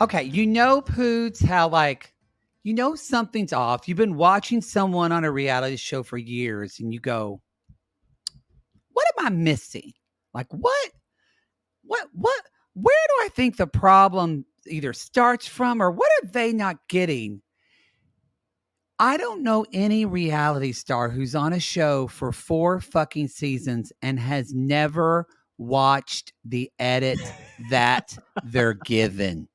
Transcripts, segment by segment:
Okay, you know, Poots, how like, you know, something's off. You've been watching someone on a reality show for years and you go, what am I missing? Like, what, where do I think the problem either starts from or what are they not getting? I don't know any reality star who's on a show for 4 fucking seasons and has never watched the edit that they're given.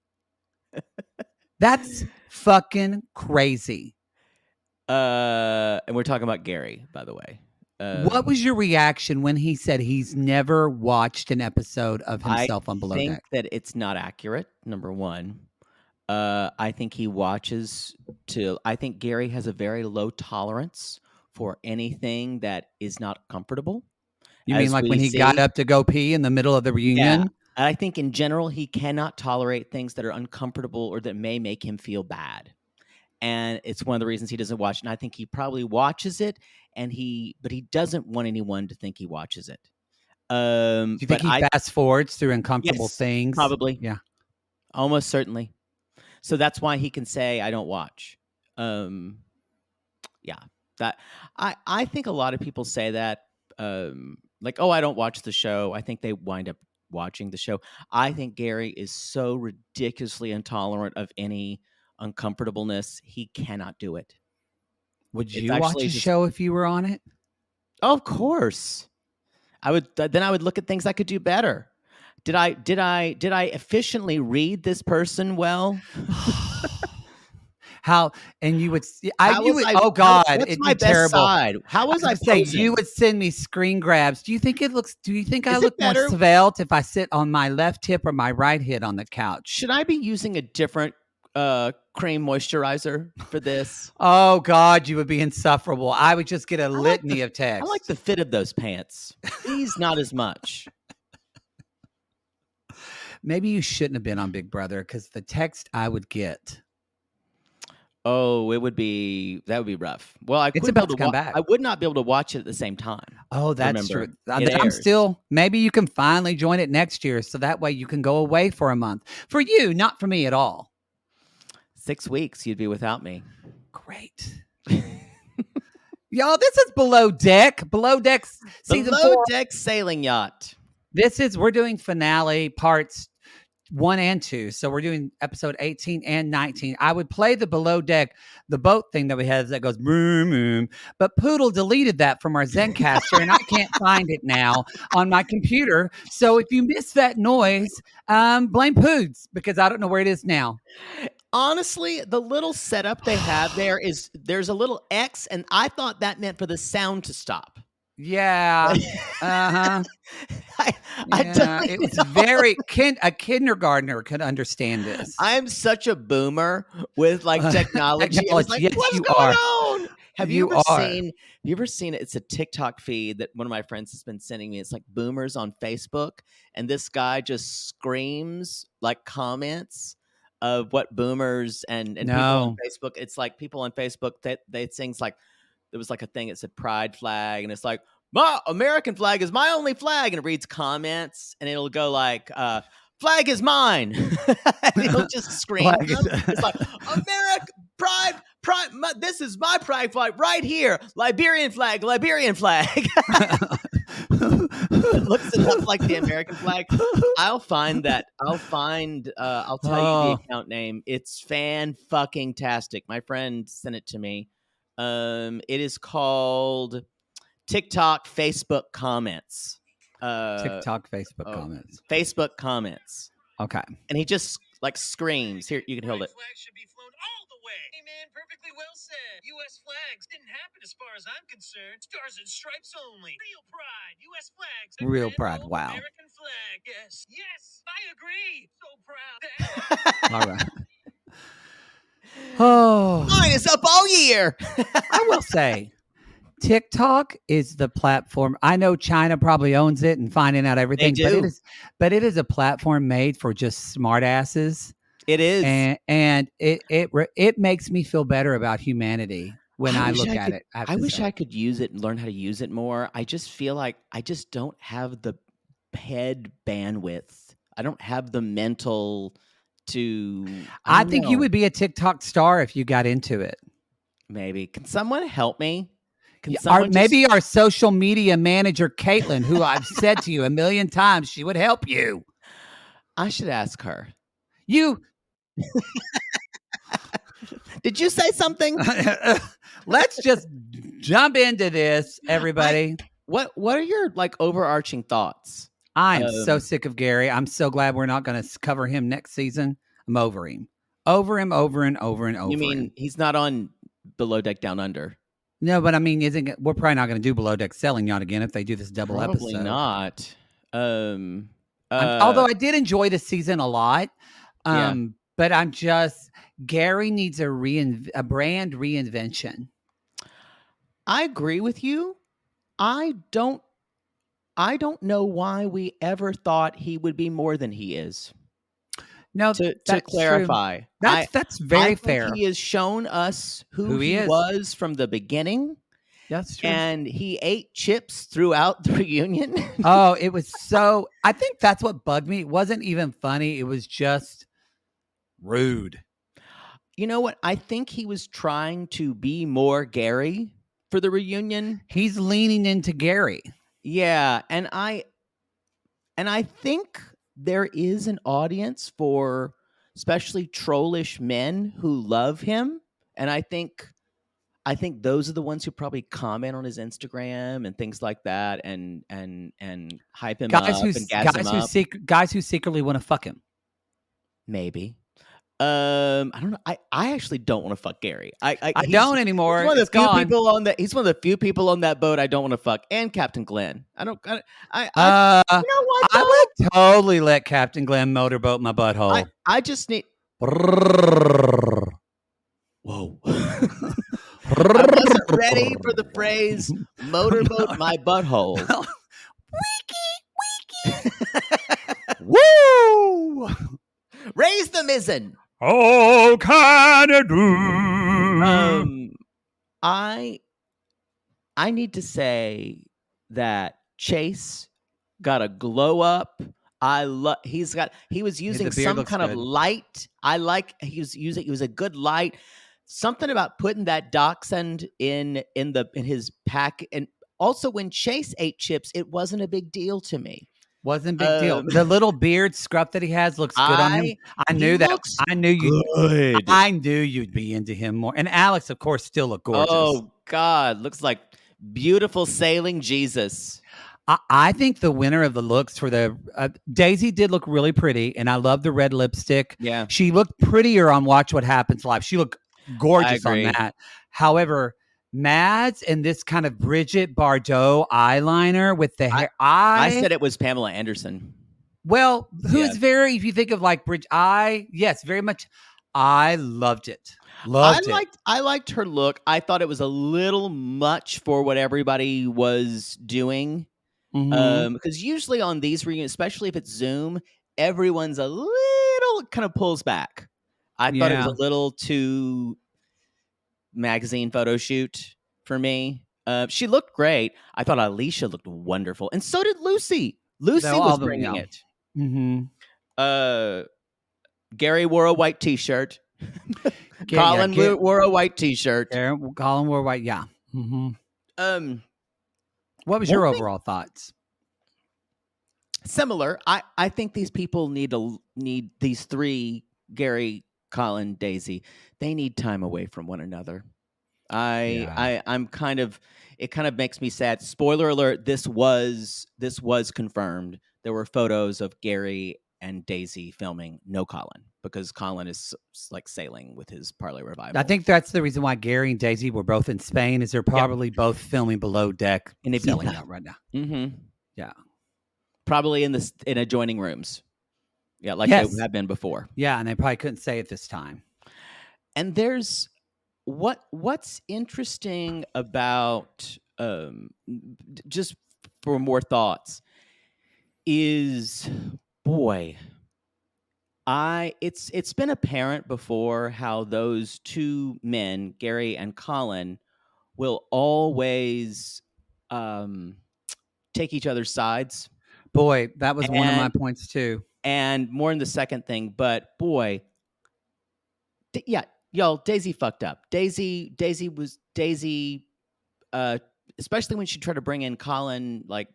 That's fucking crazy. And we're talking about Gary, by the way. What was your reaction when he said he's never watched an episode of himself on Below I think Deck? that it's not accurate, number one. I think he watches I think Gary has a very low tolerance for anything that is not comfortable. You mean like when he got up to go pee in the middle of the reunion? Yeah. I think in general, he cannot tolerate things that are uncomfortable or that may make him feel bad. And it's one of the reasons he doesn't watch it. And I think he probably watches it, but he doesn't want anyone to think he watches it. Do you think he fast forwards through uncomfortable things? Probably. Yeah. Almost certainly. So that's why he can say, I don't watch. Yeah. I think a lot of people say that, like, oh, I don't watch the show. I think they wind up watching the show. I think Gary is so ridiculously intolerant of any uncomfortableness. He cannot do it. Would you watch a show if you were on it? Oh, of course. I would. Then I would look at things I could do better. Did I efficiently read this person well? How and you would oh God, it'd be terrible. How was I say you would send me screen grabs. Do you think I look more svelte if I sit on my left hip or my right hip on the couch? Should I be using a different cream moisturizer for this? Oh God, you would be insufferable. I would just get a litany of texts. I like the fit of those pants. These not as much. Maybe you shouldn't have been on Big Brother because the text I would get. Oh, that would be rough. Well, it's about to come back. I would not be able to watch it at the same time. Oh, that's true. I'm still. Maybe you can finally join it next year, so that way you can go away for a month. For you, not for me at all. 6 weeks, you'd be without me. Great. Y'all, this is Below Deck. Below Deck season 4. Below Deck Sailing Yacht. We're doing finale parts 1 and 2. So we're doing episode 18 and 19. I would play the Below Deck, the boat thing that we have that goes boom, boom. But Poodle deleted that from our Zencaster and I can't find it now on my computer. So if you miss that noise, blame Poods because I don't know where it is now. Honestly, the little setup they have there's a little X, and I thought that meant for the sound to stop. Yeah. Uh-huh. It was very a kindergartner could understand this. I'm such a boomer with like technology. Like, yes, what's going on? Have you ever seen it? It's a TikTok feed that one of my friends has been sending me. It's like boomers on Facebook, and this guy just screams like comments of what boomers and people on Facebook. It's like people on Facebook that they things like there was like a thing that said pride flag, and it's like my American flag is my only flag, and it reads comments, and it'll go like flag is mine, and it'll just scream. It's like American pride. This is my pride flag right here. Liberian flag. It looks enough like the American flag. I'll find that. I'll tell you the account name. It's fan-fucking-tastic. My friend sent it to me. It is called TikTok Facebook comments. Comments. Facebook comments. Okay. And he just like screams. Here, you can hold it. Flag should be flown all the way. Hey man, perfectly well said. U.S. flags didn't happen as far as I'm concerned. Stars and stripes only. Real pride. U.S. flags. Real pride. Wow. American flag. Yes. Yes. I agree. So proud. All right. Oh. Mine is up all year. I will say, TikTok is the platform. I know China probably owns it and finding out everything, but it is a platform made for just smartasses. It is, and it makes me feel better about humanity when I look at it. I wish I could use it and learn how to use it more. I just feel like I just don't have the head bandwidth. I don't have the mental to. I don't think you know. would be a TikTok star if you got into it. Maybe. Can someone help me? Can Or someone maybe our social media manager, Caitlin, who I've said to you a million times, she would help you. I should ask her. You. Did you say something? Let's just jump into this, everybody. What are your like overarching thoughts? I am so sick of Gary. I'm so glad we're not going to cover him next season. I'm over him. Over and over and over. You mean he's not on Below Deck Down Under? No, but I mean, we're probably not going to do Below Deck Sailing Yacht again if they do this double Probably episode. not. Although I did enjoy the season a lot. Yeah. But I'm just, Gary needs a brand reinvention. I agree with you. I don't know why we ever thought he would be more than he is. No, to that's clarify, true. That's very fair. He has shown us who he is. was from the beginning. That's true. And he ate chips throughout the reunion. Oh, it was so. I think that's what bugged me. It wasn't even funny. It was just rude. You know what? I think he was trying to be more Gary for the reunion. He's leaning into Gary. Yeah, and I think there is an audience for especially trollish men who love him, and I think those are the ones who probably comment on his Instagram and things like that, and hype him up and gas him up. Guys who secretly want to fuck him. Maybe. I don't know. I actually don't want to fuck Gary. I don't anymore. He's one of the few people on that. He's one of the few people on that boat I don't want to fuck, and Captain Glenn. You know what? I would totally let Captain Glenn motorboat my butthole. I just need. Whoa. I wasn't ready for the phrase motorboat my butthole. Wiki. Woo! Raise the mizzen. Oh, can I do? I need to say that Chase got a glow up. He was using some kind of light. He was a good light. Something about putting that dachshund in his pack, and also when Chase ate chips, it wasn't a big deal to me. Wasn't a big deal. The little beard scruff that he has looks good on him. I knew that. I knew you'd be into him more. And Alex, of course, still looked gorgeous. Oh God, looks like beautiful sailing Jesus. I think the winner of the looks for the Daisy did look really pretty, and I love the red lipstick. Yeah, she looked prettier on Watch What Happens Live. She looked gorgeous on that. However, Mads and this kind of Bridget Bardot eyeliner with the hair. I said it was Pamela Anderson. Well, who's very, if you think of like yes, very much. I loved it. I liked her look. I thought it was a little much for what everybody was doing. Because usually on these reunions, especially if it's Zoom, everyone's a little kind of pulls back. I thought it was a little too magazine photo shoot for me. She looked great. I thought Alicia looked wonderful, and so did Lucy. Lucy was bringing it. Gary wore a white T-shirt. Colin wore a white T-shirt. Colin wore white. Yeah. What was your overall thoughts? Similar. I think these people need these three, Gary, Colin, Daisy. They need time away from one another. I'm kind of, it kind of makes me sad. Spoiler alert, this was confirmed. There were photos of Gary and Daisy filming, no Colin, because Colin is like sailing with his Parlay Revival. I think that's the reason why Gary and Daisy were both in Spain, is they're probably both filming Below Deck and Sailing Yacht right now. Yeah. Probably in adjoining rooms. Yeah, like they have been before. Yeah, and they probably couldn't say it this time. And there's what's interesting about just for more thoughts is, boy, it's been apparent before how those two men, Gary and Colin, will always take each other's sides. Boy, that was one of my points too. and more in the second thing. But boy, yeah, y'all, Daisy fucked up. Daisy, especially when she tried to bring in Colin, like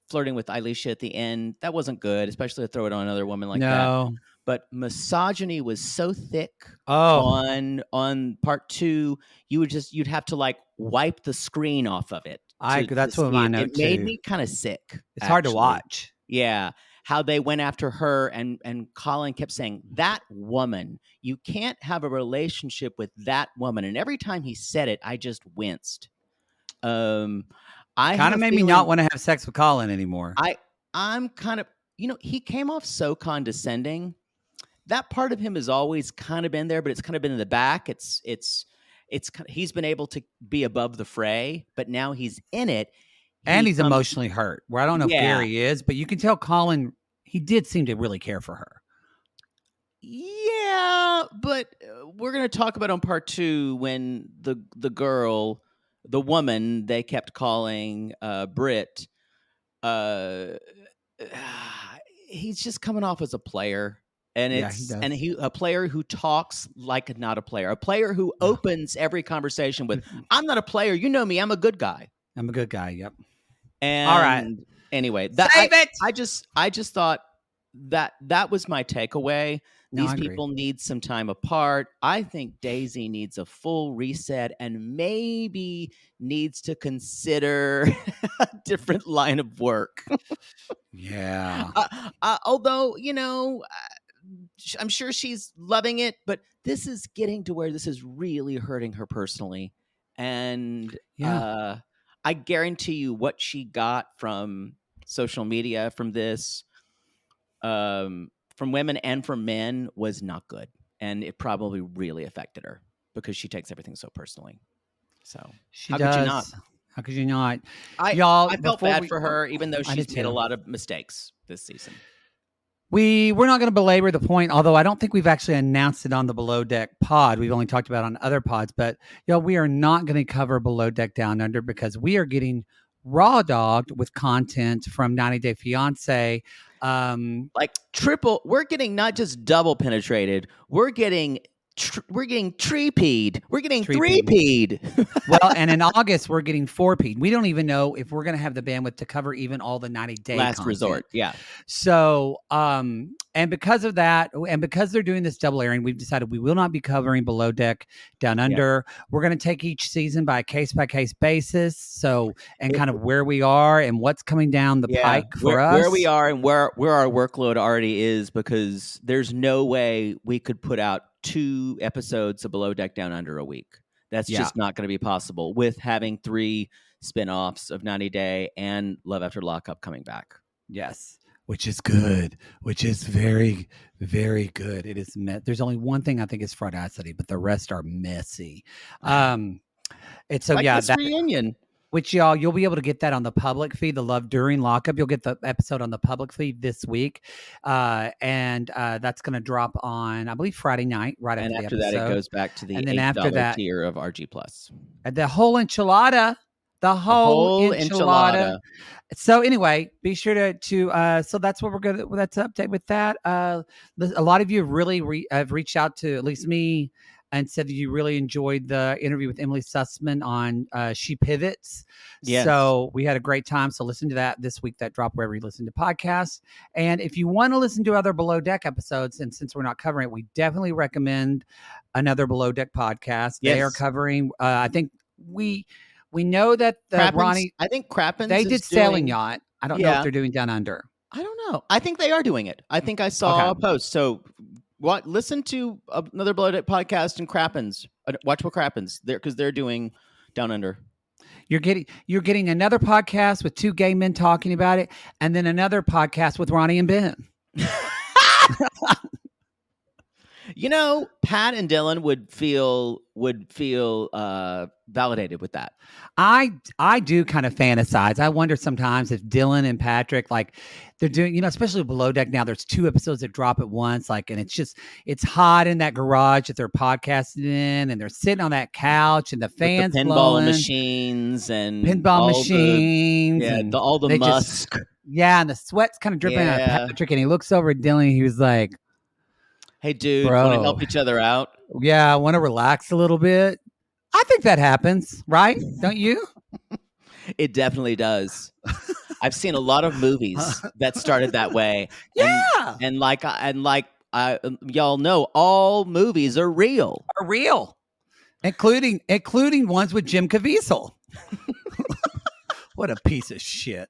flirting with Elisha at the end. That wasn't good, especially to throw it on another woman like that. No. But misogyny was so thick Oh, on part 2, you'd have to like wipe the screen off of it. that's to what see my it. note It made too. me kind of sick. It's hard to actually. watch. Yeah, how they went after her, and Colin kept saying, "That woman, you can't have a relationship with that woman." And every time he said it, I just winced. I Kind of made me not want to have sex with Colin anymore. I'm kind of, he came off so condescending. That part of him has always kind of been there, but it's kind of been in the back. He's been able to be above the fray, but now he's in it. And he's emotionally hurt. Where I don't know if Gary is, but you can tell Colin, he did seem to really care for her. Yeah, but we're going to talk about on part 2 when the girl, the woman they kept calling Britt, he's just coming off as a player. And a player who talks like not a player who opens every conversation with, "I'm not a player. You know me. I'm a good guy. I'm a good guy." Yep. And all right. Anyway, I just thought that was my takeaway. These people need some time apart. I think Daisy needs a full reset and maybe needs to consider a different line of work. Yeah. Although, I'm sure she's loving it, but this is getting to where this is really hurting her personally. And I guarantee you what she got from social media, from this, from women and from men, was not good. And it probably really affected her because she takes everything so personally. So how could you not? How could you not? I felt bad for her, even though she's made a lot of mistakes this season. We're not going to belabor the point, although I don't think we've actually announced it on the Below Deck pod. We've only talked about it on other pods, but we are not going to cover Below Deck Down Under because we are getting raw dogged with content from 90 Day Fiance. Like triple, we're getting not just double penetrated, we're getting tree-peed. We're getting three-peed. Well, and in August, we're getting 4-peed. We don't even know if we're going to have the bandwidth to cover even all the 90-day last content. resort. Yeah. So, and because of that, and because they're doing this double airing, we've decided we will not be covering Below Deck Down Under. Yeah. We're going to take each season by case basis. So, and kind of where we are and what's coming down the pike for us. Where we are and where our workload already is, because there's no way we could put out 2 episodes of Below Deck Down Under a week. That's just not going to be possible with having 3 spinoffs of 90 Day and Love After Lockup coming back. Yes, which is good, which is very, very good. It is. There's only one thing I think is fraudacity, but the rest are messy. It's so like this reunion. Which you'll be able to get that on the public feed, the Love During Lockup. You'll get the episode on the public feed this week. And that's going to drop on, I believe, Friday night, right after the episode. And after that, it goes back to the $8 tier of RG+. And the whole enchilada. The whole enchilada. So anyway, be sure to so that's what we're going to, that's an update with that. A lot of you really have reached out to at least me and said that you really enjoyed the interview with Emily Sussman on She Pivots. Yes. So we had a great time. So listen to that this week. That dropped wherever you listen to podcasts. And if you want to listen to other Below Deck episodes, and since we're not covering it, we definitely recommend another Below Deck podcast. Yes. They are covering, I think we know that Ronnie, I think Crappens, they did Sailing Yacht. I don't know if they're doing Down Under. I don't know. I think they are doing it. I think I saw a post. So listen to another Below Deck podcast and Crappens. Watch what Crappens there, because they're doing Down Under. You're getting another podcast with 2 gay men talking about it, and then another podcast with Ronnie and Ben. Pat and Dylan would feel validated with that. I do kind of fantasize. I wonder sometimes if Dylan and Patrick, like they're doing, especially Below Deck now, there's 2 episodes that drop at once. Like, and it's hot in that garage that they're podcasting in, and they're sitting on that couch and the fans with the pinball blowing, machines and pinball machines, and all the musk. And the sweat's kind of dripping on Patrick, and he looks over at Dylan. He was like, "Hey, dude, bro, want to help each other out? Yeah, I want to relax a little bit." I think that happens, right? Don't you? It definitely does. I've seen a lot of movies that started that way. Yeah, and y'all know, all movies are real, including ones with Jim Caviezel. What a piece of shit!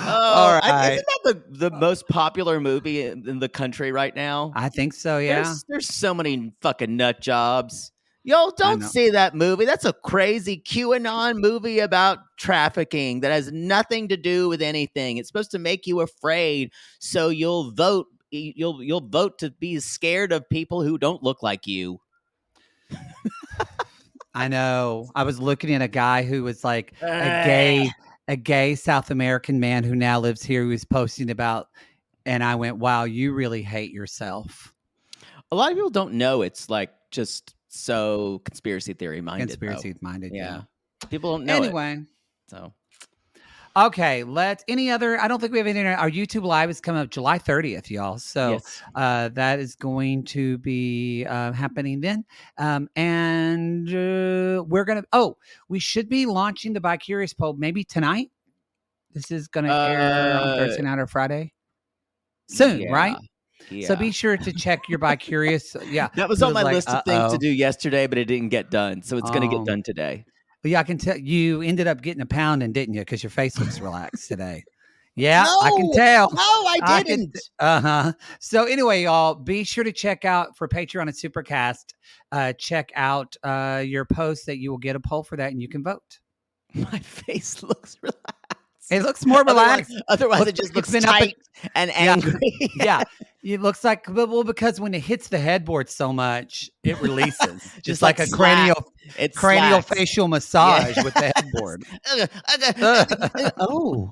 All right. Isn't that the most popular movie in the country right now? I think so. Yeah. There's so many fucking nut jobs. Y'all don't see that movie. That's a crazy QAnon movie about trafficking that has nothing to do with anything. It's supposed to make you afraid, so you'll vote. You'll vote to be scared of people who don't look like you. I know. I was looking at a guy who was like a gay South American man who now lives here, who was posting about, and I went, wow, you really hate yourself. A lot of people don't know it's like just so conspiracy theory minded. Yeah. People don't know anyway. So. Okay, I don't think we have any. Our YouTube Live is coming up July 30th, y'all. So yes. That is going to be happening then. And we're going to, we should be launching the Bi Curious poll maybe tonight. This is going to air on Thursday night or Friday. Soon, right? Yeah. So be sure to check your Bi Curious. Yeah. That was on my list of things to do yesterday, but it didn't get done. So it's going to get done today. Yeah, I can tell you ended up getting a pounding, didn't you? Because your face looks relaxed today. Yeah, no, I can tell. No, I didn't. So anyway, y'all, be sure to check out for Patreon and Supercast. Check out your post that you will get a poll for that, and you can vote. My face looks relaxed. It looks more relaxed. Otherwise it just looks tight and angry. Yeah. It looks like, because when it hits the headboard so much, it releases. just like a cranial facial massage with the headboard.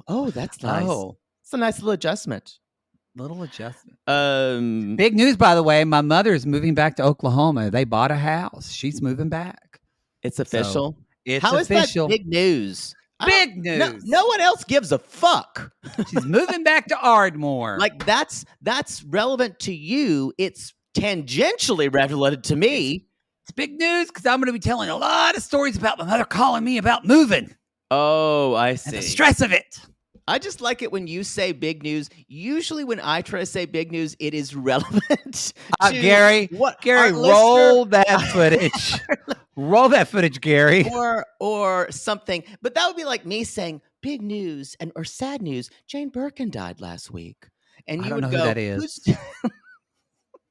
Oh, that's nice. Oh, it's a nice little adjustment. Big news, by the way. My mother's moving back to Oklahoma. They bought a house. She's moving back. It's official. How is that big news? Big news. No one else gives a fuck. She's moving back to Ardmore. Like that's relevant to you. It's tangentially relevant to me. It's big news because I'm going to be telling a lot of stories about my mother calling me about moving. Oh, I see. And the stress of it. I just like it when you say big news. Usually when I try to say big news, it is relevant to Gary, roll that footage. Roll that footage, Gary. Or something. But that would be like me saying big news or sad news. Jane Birkin died last week. And you would go, who that is.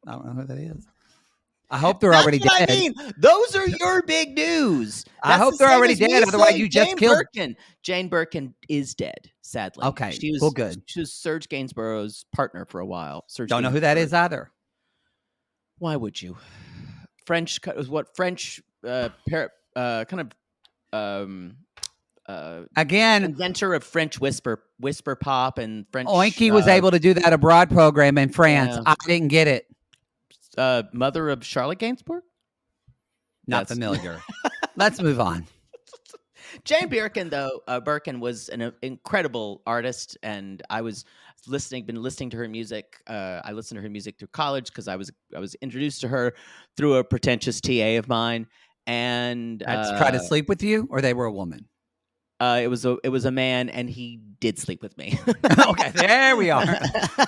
I don't know who that is. I hope they're already dead. I mean, those are your big news. I hope they're already dead. Otherwise, you just killed Birkin. Jane Birkin is dead, sadly. Okay, good. She was Serge Gainsborough's partner for a while. Don't know who that is either. Why would you? French again, inventor of French whisper pop and French. Oinky was able to do that abroad program in France. Yeah. I didn't get it. Mother of Charlotte Gainsbourg? Not familiar. Let's move on. Jane Birkin, though, Birkin was an incredible artist, and I was been listening to her music. I listened to her music through college because I was introduced to her through a pretentious TA of mine, and tried to sleep with you, or they were a woman. It was a man, and he did sleep with me. Okay, there we are.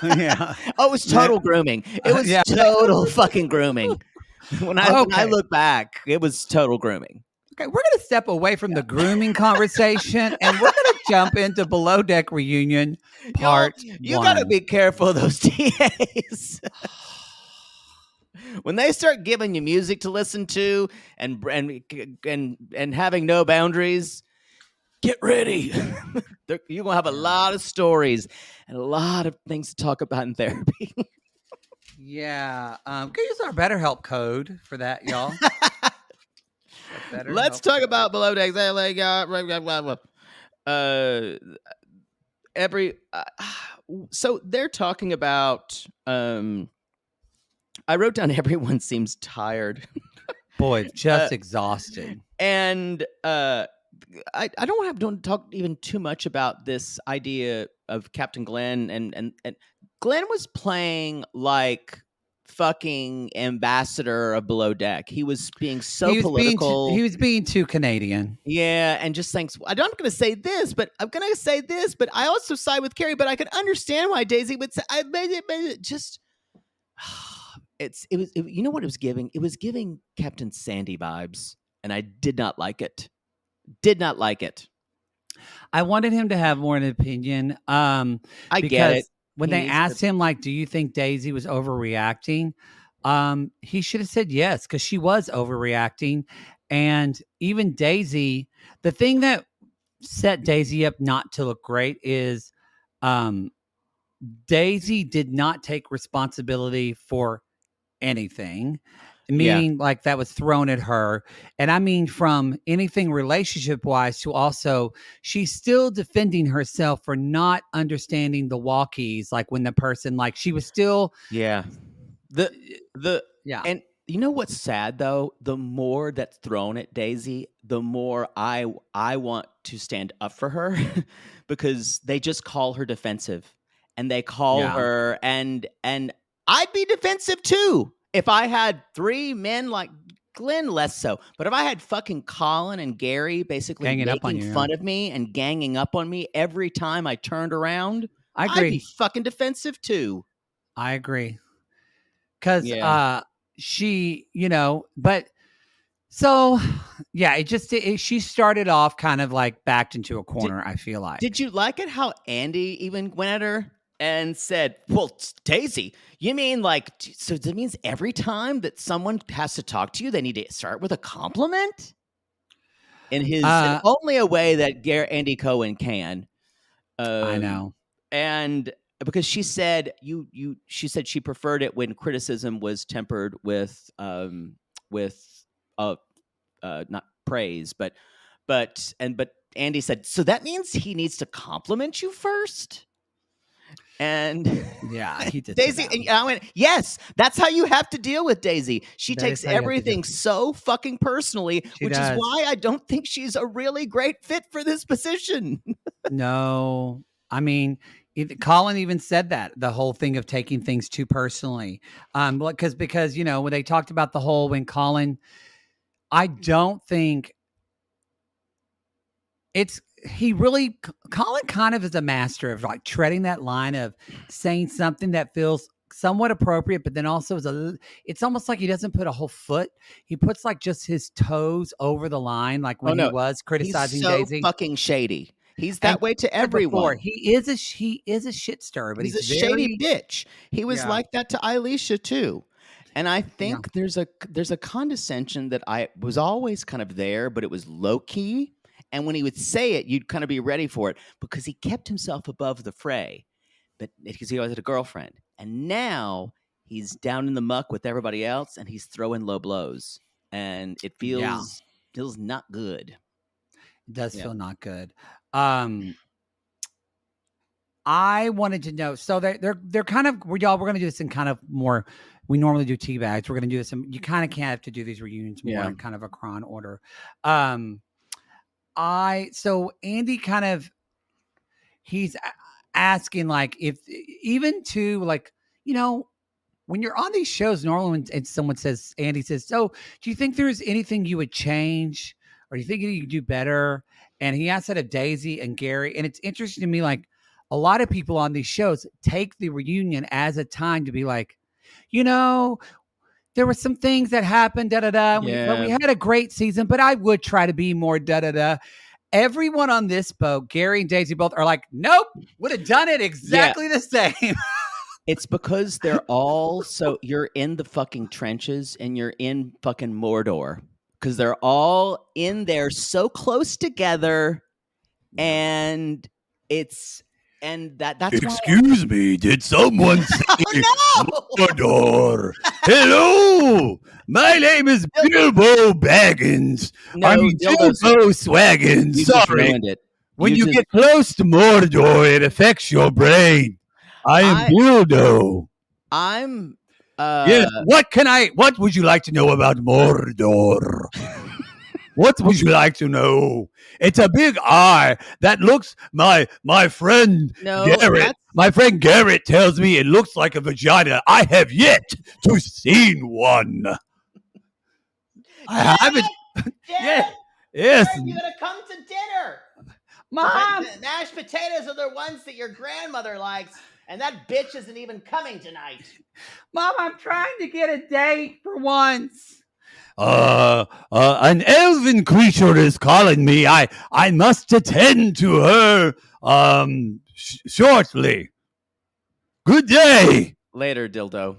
Yeah. Oh, it was total grooming. It was total fucking grooming. When I look back, it was total grooming. Okay, we're going to step away from the grooming conversation, and we're going to jump into Below Deck Reunion Part 1. You got to be careful of those TAs. When they start giving you music to listen to and having no boundaries, Get ready. You're gonna have a lot of stories and a lot of things to talk about in therapy. Yeah. Go use our BetterHelp code for that, y'all. Let's talk about Below Deck Sailing Yacht. So they're talking about. I wrote down everyone seems tired. Boy, just exhausted. And I don't talk even too much about this idea of Captain Glenn and Glenn was playing like fucking ambassador of Below Deck. He was being so political. He was being too Canadian. Yeah, and just thinks I'm going to say this, but I'm going to say this, but I also side with Carrie, but I can understand why Daisy would say I made it just you know what it was giving? It was giving Captain Sandy vibes, and I did not like it. Did not like it. I wanted him to have more an opinion. I because get it. When they asked him, like, do you think Daisy was overreacting? He should have said yes, because she was overreacting. And even Daisy, the thing that set Daisy up not to look great is Daisy did not take responsibility for anything, meaning like that was thrown at her. And I mean, from anything relationship wise to also, she's still defending herself for not understanding the walkies. Like when the person, like she was still. Yeah. And you know what's sad though? The more that's thrown at Daisy, the more I want to stand up for her because they just call her defensive and they call her and I'd be defensive too. If I had 3 men like Glenn, less so. But if I had fucking Colin and Gary basically making fun of me and ganging up on me every time I turned around, I'd be fucking defensive too. I agree. Because she, but so, she started off kind of like backed into a corner, I feel like. Did you like it how Andy even went at her? And said, well, Daisy, you mean like, so that means every time that someone has to talk to you, they need to start with a compliment? In his only a way that Andy Cohen can. I know. And because she said she said she preferred it when criticism was tempered with not praise, but Andy said, so that means he needs to compliment you first? And he did. Daisy, and I went, yes, that's how you have to deal with Daisy. She takes everything so fucking personally, which is why I don't think she's a really great fit for this position. No, I mean, Colin even said that, the whole thing of taking things too personally. Because when they talked about the whole when Colin, I don't think Colin kind of is a master of like treading that line of saying something that feels somewhat appropriate, but then also it's almost like he doesn't put a whole foot. He puts like just his toes over the line, like when he was criticizing Daisy. Fucking shady. He's that way to everyone. He is a shit stirrer, but he's a shady bitch. He was like that to Elisha too. And I think there's a condescension that I was always kind of there, but it was low key. And when he would say it, you'd kind of be ready for it because he kept himself above the fray, but because he always had a girlfriend. And now he's down in the muck with everybody else, and he's throwing low blows, and it feels not good. It does feel not good. I wanted to know. So they're kind of we're going to do this in kind of more. We normally do tea bags. We're going to do this. You kind of can't have to do these reunions more in kind of a chron order. So Andy kind of, he's asking like, if even to like, when you're on these shows, normally when someone says, Andy says, so do you think there's anything you would change or do you think you could do better? And he asked that of Daisy and Gary. And it's interesting to me, like a lot of people on these shows take the reunion as a time to be like, there were some things that happened, but we had a great season, but I would try to be more Everyone on this boat, Gary and Daisy both are like, nope, would have done it exactly the same. It's because they're all you're in the fucking trenches and you're in fucking Mordor because they're all in there so close together and that's why. Excuse me, did someone say Oh Mordor? Hello, my name is Bilbo Baggins. no! I No, mean Dildo's, Bilbo Swaggins. you just Sorry. ruined it. When you just, get close to Mordor, it affects your brain. I am Bilbo. I'm. Yes. What would you like to know about Mordor? What would you like to know? It's a big eye that looks. My friend No, Garrett. that's- My friend Garrett tells me it looks like a vagina. I have yet to seen one. I haven't. Jared, Yes. Jared, you gotta come to dinner. Mom. The mashed potatoes are the ones that your grandmother likes, and that bitch isn't even coming tonight. Mom, I'm trying to get a date for once. An elven creature is calling me. I must attend to her shortly. Good day. Later, dildo.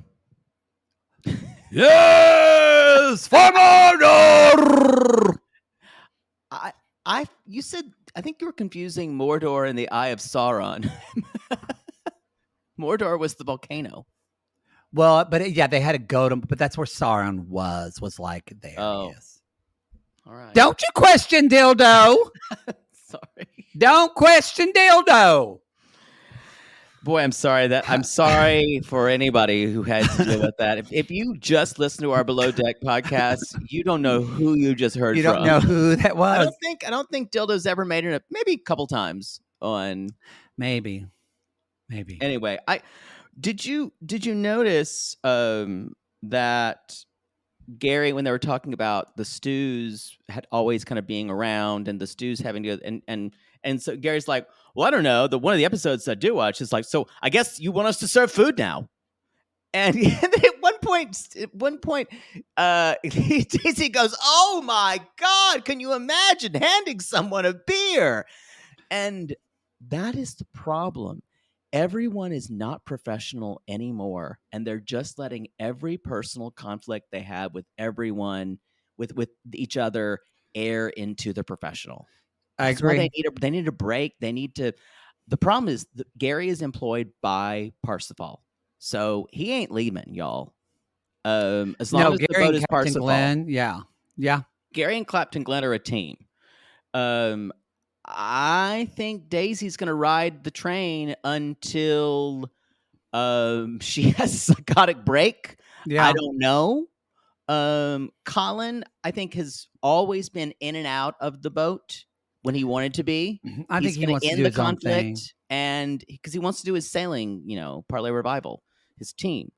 Yes, for Mordor. You said, I think you were confusing Mordor and the Eye of Sauron. Mordor was the volcano. Well, but they had to go to, but that's where Sauron was like there. Oh. Yes. All right. Don't you question dildo. Sorry. Don't question dildo. Boy, I'm sorry for anybody who had to deal with that. If you just listen to our Below Deck podcast, you don't know who you just heard You from. don't know who that was. I don't think dildo's ever made it. Maybe a couple times on. Maybe. Anyway, did you notice that Gary, when they were talking about the stews had always kind of being around and the stews having to and so Gary's like, well, I don't know. One of the episodes I do watch is like, so I guess you want us to serve food now. And at one point, Daisy goes, "Oh my God, can you imagine handing someone a beer?" And that is the problem. Everyone is not professional anymore, and they're just letting every personal conflict they have with everyone, with each other, air into the professional. That's I agree. why they need a break. They need to. The problem is Gary is employed by Parsifal, so he ain't leaving, y'all. As long as the Gary boat and is Captain Parsifal. Glenn, yeah. Gary and Clapton Glenn are a team. I think Daisy's going to ride the train until she has a psychotic break. Yeah. I don't know. Colin, I think, has always been in and out of the boat when he wanted to be. I think he wants to do his own thing. And because he wants to do his sailing, Parlay Revival, his team.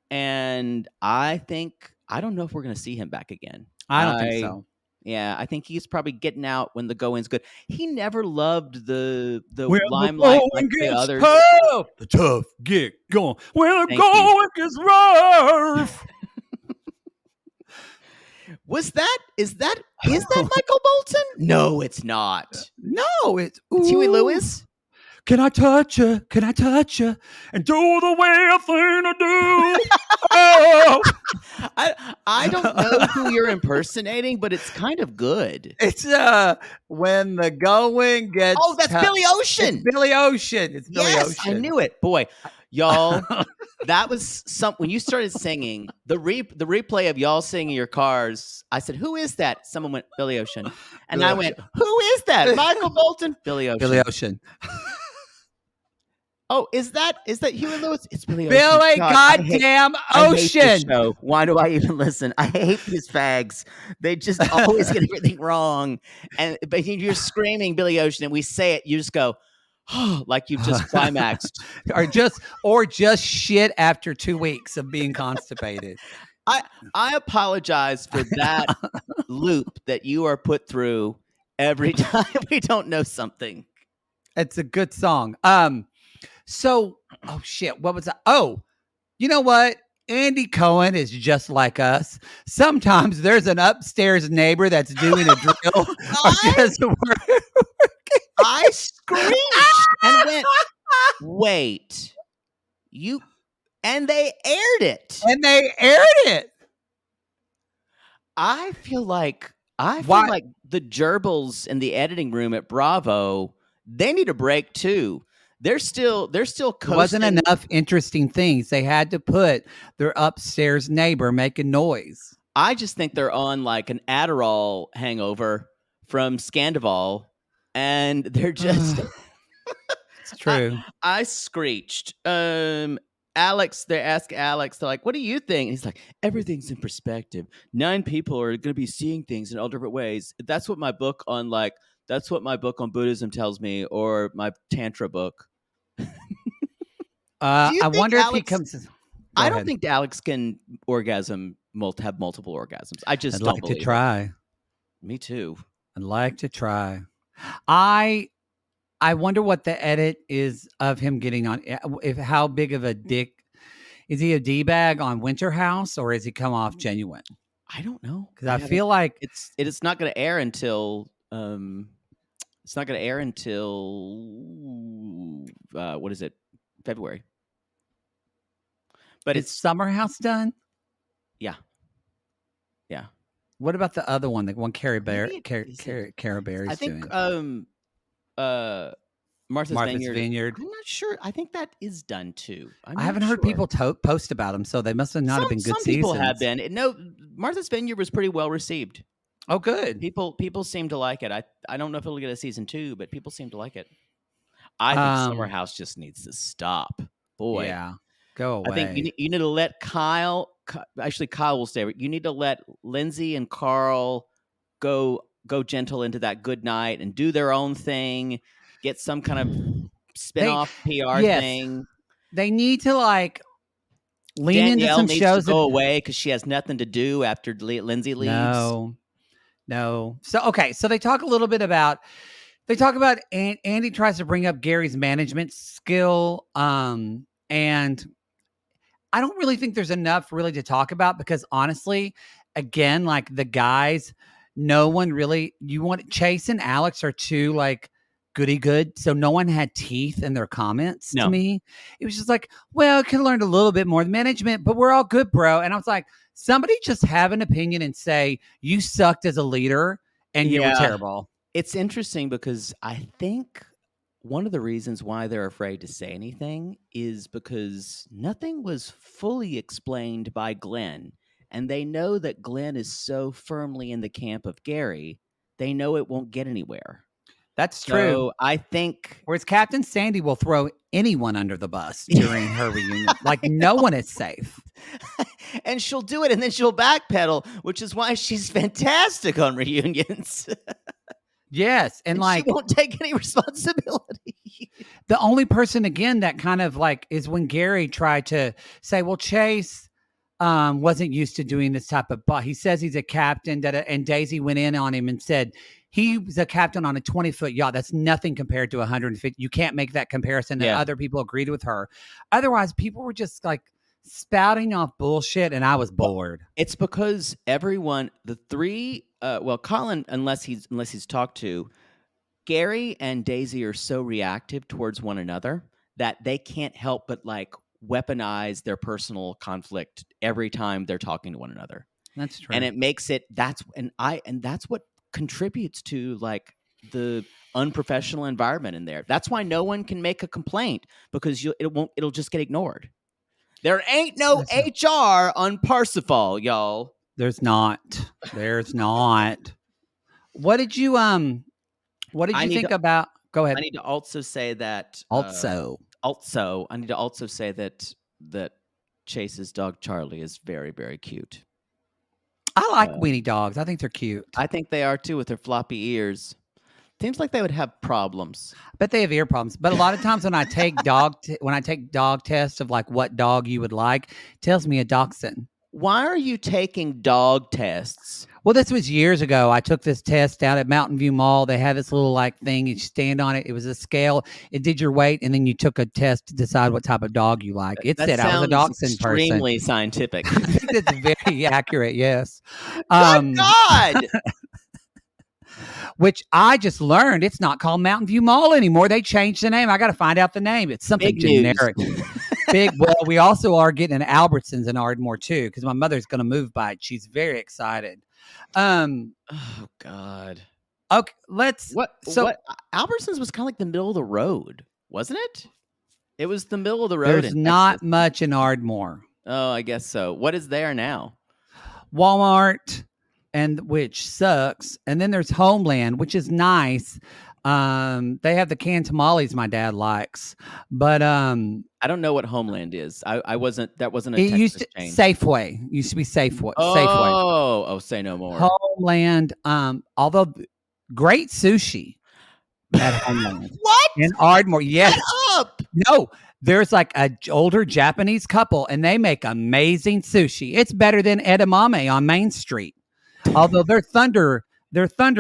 And I don't know if we're going to see him back again. I don't think so. Yeah, I think he's probably getting out when the going's good. He never loved the When limelight the like the going others. gets tough, the tough get going. When the going gets rough. Is that Michael Bolton? No, it's not. No, it's Huey Lewis. Can I touch you? Can I touch you? And do the way I think I do. Oh. I don't know who you're impersonating, but it's kind of good. It's when the going gets. Oh, that's Billy Ocean. It's Billy Ocean. It's Billy Yes, Ocean. I knew it. Boy, y'all, that was when you started singing the replay of y'all singing in your cars. I said, "Who is that?" Someone went, "Billy Ocean," and Billy I went, "Who is that?" Michael Bolton, Billy Ocean. Billy Ocean. Oh, is that Huey Lewis? It's Billy Ocean. Billy goddamn Ocean. I hate this show. Why do I even listen? I hate these fags. They just always get everything wrong. But you're screaming Billy Ocean, and we say it. You just go, oh, like you've just climaxed, or just shit after 2 weeks of being constipated. I apologize for that loop that you are put through every time we don't know something. It's a good song. So, oh shit, what was that? Oh, you know what? Andy Cohen is just like us. Sometimes there's an upstairs neighbor that's doing a drill. I screamed and went, wait, and they aired it. And they aired it. I feel like I feel like the gerbils in the editing room at Bravo, they need a break too. They're still coasting. Wasn't enough interesting things. They had to put their upstairs neighbor making noise. I just think they're on like an Adderall hangover from Scandival, and they're just. It's true. I screeched. Alex, they ask Alex, they're like, what do you think? And he's like, everything's in perspective. 9 people are going to be seeing things in all different ways. That's what my book on Buddhism tells me, or my Tantra book. I wonder if he comes. I don't think Alex can have multiple orgasms. I just don't believe to try. Me too. I'd like to try. I wonder what the edit is of him getting on. If how big of a dick is he? A D-bag on Winter House, or is he come off genuine? I don't know, because I feel like it's not going to air until what is it? February. But it's Summer House done. Yeah. What about the other one? The one Cara Berry's I think doing? Martha's Vineyard. I'm not sure. I think that is done too. I haven't heard people post about them, so they must have not have been good. Some people have been. No, Martha's Vineyard was pretty well received. Oh, good. People seem to like it. I don't know if it'll get a season 2, but people seem to like it. I think Summer House just needs to stop. Boy, yeah, go away. I think you need to let Kyle. Actually, Kyle will stay. You need to let Lindsay and Carl go gentle into that good night and do their own thing. Get some kind of spin-off PR thing. They need to like lean into some shows. To go away because she has nothing to do after Lindsay leaves. No. So they talk a little bit about. They talk about Andy tries to bring up Gary's management skill, and I don't really think there's enough really to talk about because honestly, again, like the guys, no one really. You want Chase and Alex are too like goody good, so no one had teeth in their comments to me. It was just like, well, I could have learned a little bit more management, but we're all good, bro. And I was like, somebody just have an opinion and say you sucked as a leader and you were terrible. It's interesting because I think one of the reasons why they're afraid to say anything is because nothing was fully explained by Glenn. And they know that Glenn is so firmly in the camp of Gary, they know it won't get anywhere. That's true. So I think... Whereas Captain Sandy will throw anyone under the bus during her reunion. Like, no one is safe. And she'll do it, and then she'll backpedal, which is why she's fantastic on reunions. Yes, and like... she won't take any responsibility. The only person, again, that kind of like is when Gary tried to say, well, Chase... wasn't used to doing this type of, but he says he's a captain and Daisy went in on him and said he was a captain on a 20-foot yacht. That's nothing compared to 150. You can't make that comparison. And other people agreed with her. Otherwise, people were just like spouting off bullshit, and I was bored. It's because everyone, the three, Colin, unless he's talked to, Gary and Daisy are so reactive towards one another that they can't help but like weaponize their personal conflict every time they're talking to one another. That's true. And it makes it that's what contributes to like the unprofessional environment in there. That's why no one can make a complaint because it'll just get ignored. There ain't no HR on Parsifal, y'all. There's not. What did you think about? Go ahead. I need to also say that I need to also say that Chase's dog Charlie is very, very cute. I like weenie dogs. I think they're cute. I think they are too with their floppy ears. Seems like they would have problems. I bet they have ear problems. But a lot of times when I take dog tests of like what dog you would like, it tells me a dachshund. Why are you taking dog tests? Well, this was years ago. I took this test down at Mountain View Mall. They had this little like thing. You stand on it. It was a scale. It did your weight, and then you took a test to decide what type of dog you like. It said I was a dachshund person. Extremely scientific. It's very accurate. Yes. Good God. Which I just learned it's not called Mountain View Mall anymore. They changed the name. I got to find out the name. It's something generic. Big. Well, we also are getting an Albertsons in Ardmore too, because my mother's going to move by it. She's very excited. Oh God. Okay, let's. What? So Albertsons was kind of like the middle of the road, wasn't it? It was the middle of the road there's in not Texas. much in Ardmore. Oh, I guess so. What is there now? Walmart, and which sucks, and then there's Homeland, which is nice. They have the canned tamales my dad likes, but I don't know what Homeland is. I wasn't. That wasn't a it used Texas to chain. Safeway used to be Safeway. Safeway. Oh, say no more. Homeland, although great sushi at Homeland What? in Ardmore. Yes, Shut up. no, there's like a older Japanese couple, and they make amazing sushi. It's better than edamame on Main Street. Although their thunder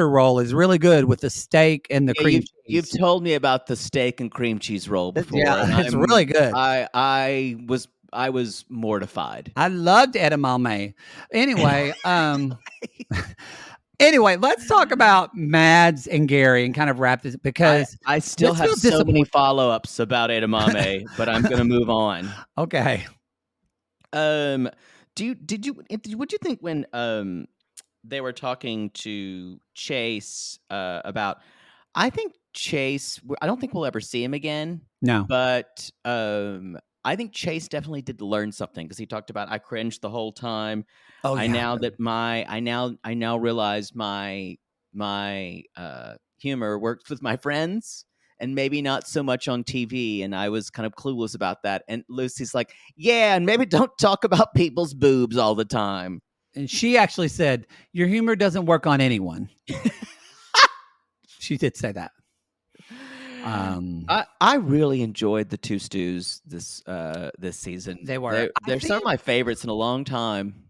roll is really good with the steak and the Yeah, cream you've cheese. told me about the steak and cream cheese roll before. Yeah, and it's really good. I was mortified. I loved edamame. Anyway, anyway, let's talk about Mads and Gary and kind of wrap this because I still this have feels so many follow-ups about edamame, but I'm gonna move on. Okay. What'd you think when they were talking to Chase about? I think Chase. I don't think we'll ever see him again. No. But I think Chase definitely did learn something because he talked about I cringed the whole time. Oh, I yeah. now realize my humor works with my friends and maybe not so much on TV. And I was kind of clueless about that. And Lucy's like, yeah, and maybe don't talk about people's boobs all the time. And she actually said, your humor doesn't work on anyone. She did say that. I really enjoyed the Two Stews this season. They were. They're some of my favorites in a long time.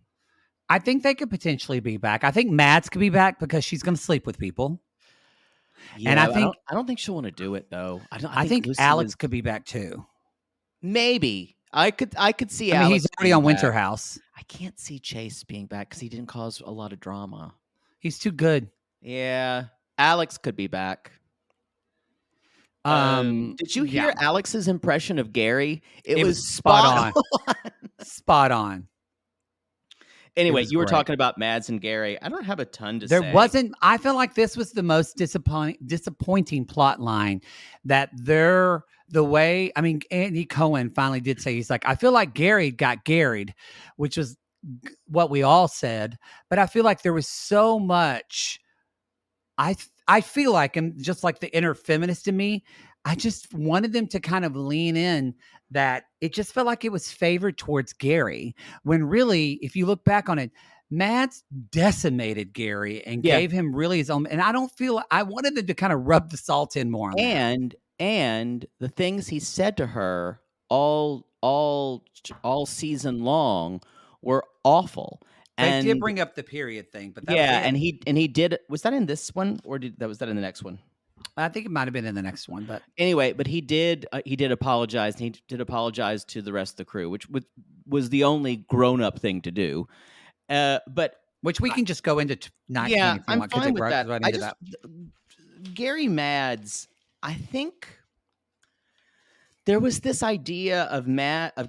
I think they could potentially be back. I think Mads could be back because she's going to sleep with people. Yeah, and I don't think she'll want to do it though. I think Alex could be back too. Maybe I could see. I mean, Alex he's already on back. Winter House. I can't see Chase being back because he didn't cause a lot of drama. He's too good. Yeah, Alex could be back. Did you hear Alex's impression of Gary? It was spot on. Spot on. Anyway, you were talking about Mads and Gary. I don't have a ton to say. There wasn't. I feel like this was the most disappointing plot line. That the way. I mean, Andy Cohen finally did say he's like, I feel like Gary got Garried, which was what we all said. But I feel like there was so much. I feel like, and just like the inner feminist in me, I just wanted them to kind of lean in that it just felt like it was favored towards Gary, when really, if you look back on it, Mads decimated Gary and gave him really his own. And I wanted them to kind of rub the salt in more on that. And the things he said to her all season long were awful. They did bring up the period thing, but that and he did. Was that in this one, or was that in the next one? I think it might have been in the next one, but anyway. But he did apologize, and he did apologize to the rest of the crew, which was the only grown-up thing to do. But which we can just go into 19. Yeah, if you I'm want, fine with that. Gary Mads, I think. There was this idea of